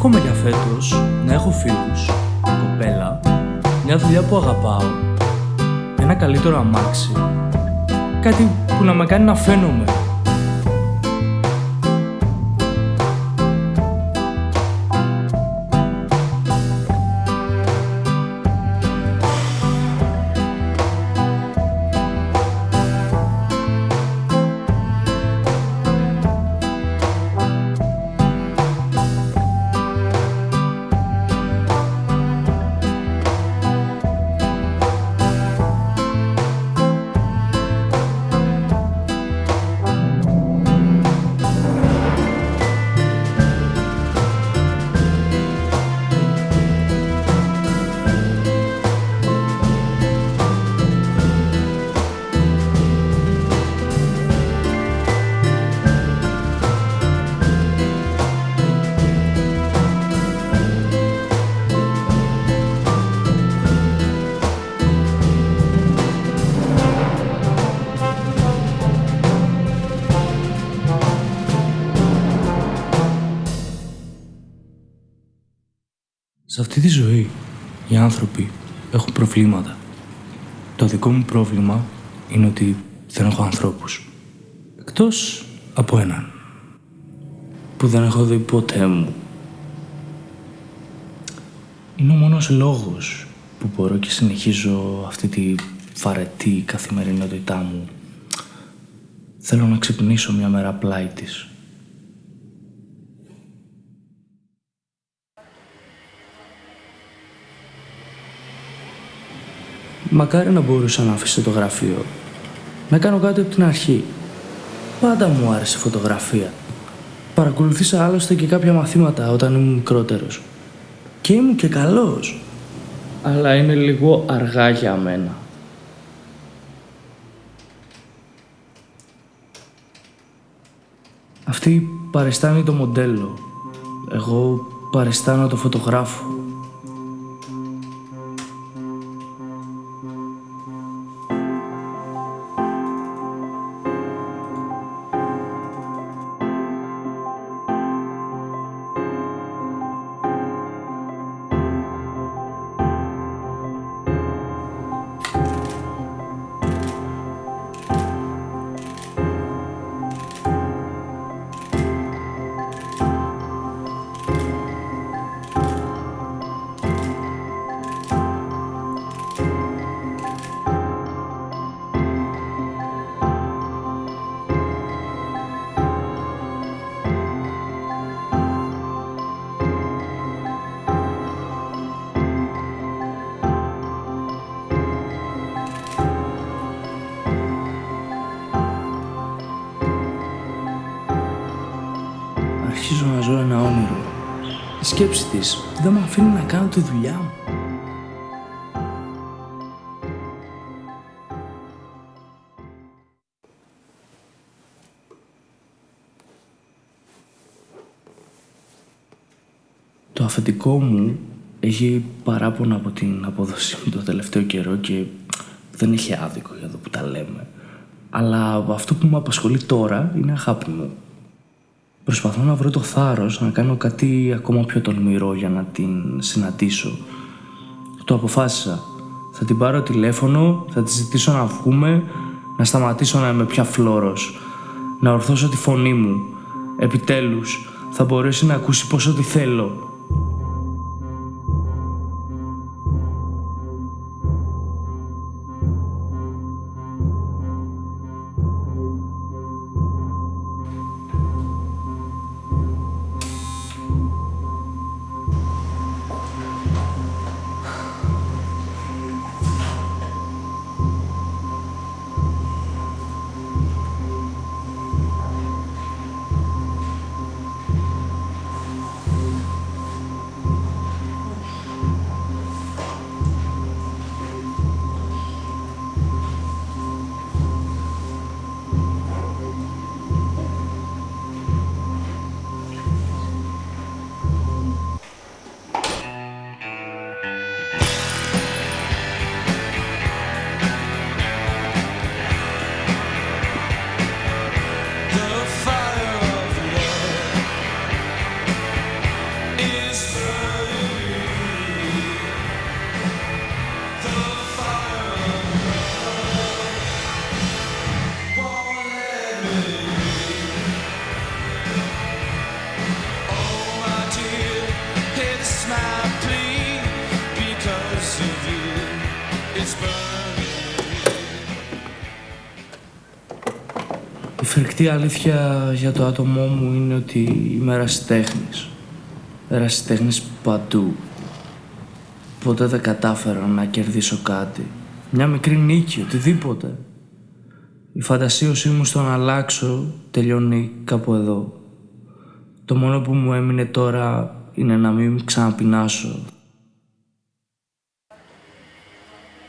Εύχομαι για φέτος να έχω φίλους, κοπέλα, μια δουλειά που αγαπάω, ένα καλύτερο αμάξι, κάτι που να με κάνει να φαίνομαι. Σε αυτή τη ζωή, οι άνθρωποι έχουν προβλήματα. Το δικό μου πρόβλημα είναι ότι δεν έχω ανθρώπους. Εκτός από έναν, που δεν έχω δει ποτέ μου. Είναι ο μόνος λόγος που μπορώ και συνεχίζω αυτή τη βαρετή καθημερινότητά μου. Θέλω να ξυπνήσω μια μέρα πλάι της. Μακάρι να μπορούσα να αφήσω το γραφείο, να κάνω κάτι από την αρχή. Πάντα μου άρεσε η φωτογραφία. Παρακολουθήσα άλλωστε και κάποια μαθήματα όταν ήμουν μικρότερος. Και ήμουν και καλός. Αλλά είναι λίγο αργά για μένα. Αυτή παριστάνει το μοντέλο. Εγώ παριστάνω το φωτογράφο. Αρχίζω να ζω ένα όνειρο. Η σκέψη της δεν με αφήνει να κάνω τη δουλειά μου. Το αφεντικό μου έχει παράπονα από την απόδοση μου το τελευταίο καιρό και δεν έχει άδικο για εδώ που τα λέμε. Αλλά αυτό που με απασχολεί τώρα είναι αγάπη μου. Προσπαθώ να βρω το θάρρος να κάνω κάτι ακόμα πιο τολμηρό για να την συναντήσω. Το αποφάσισα. Θα την πάρω τηλέφωνο, θα της ζητήσω να βγούμε, να σταματήσω να είμαι πια φλόρος, να ορθώσω τη φωνή μου. Επιτέλους, θα μπορέσει να ακούσει πόσο τη θέλω. Η φρικτή αλήθεια για το άτομό μου είναι ότι είμαι ερασιτέχνης. Ερασιτέχνης παντού. Ποτέ δεν κατάφερα να κερδίσω κάτι. Μια μικρή νίκη, οτιδήποτε. Η φαντασίωσή μου στο να αλλάξω τελειώνει κάπου εδώ. Το μόνο που μου έμεινε τώρα είναι να μην ξαναπεινάσω.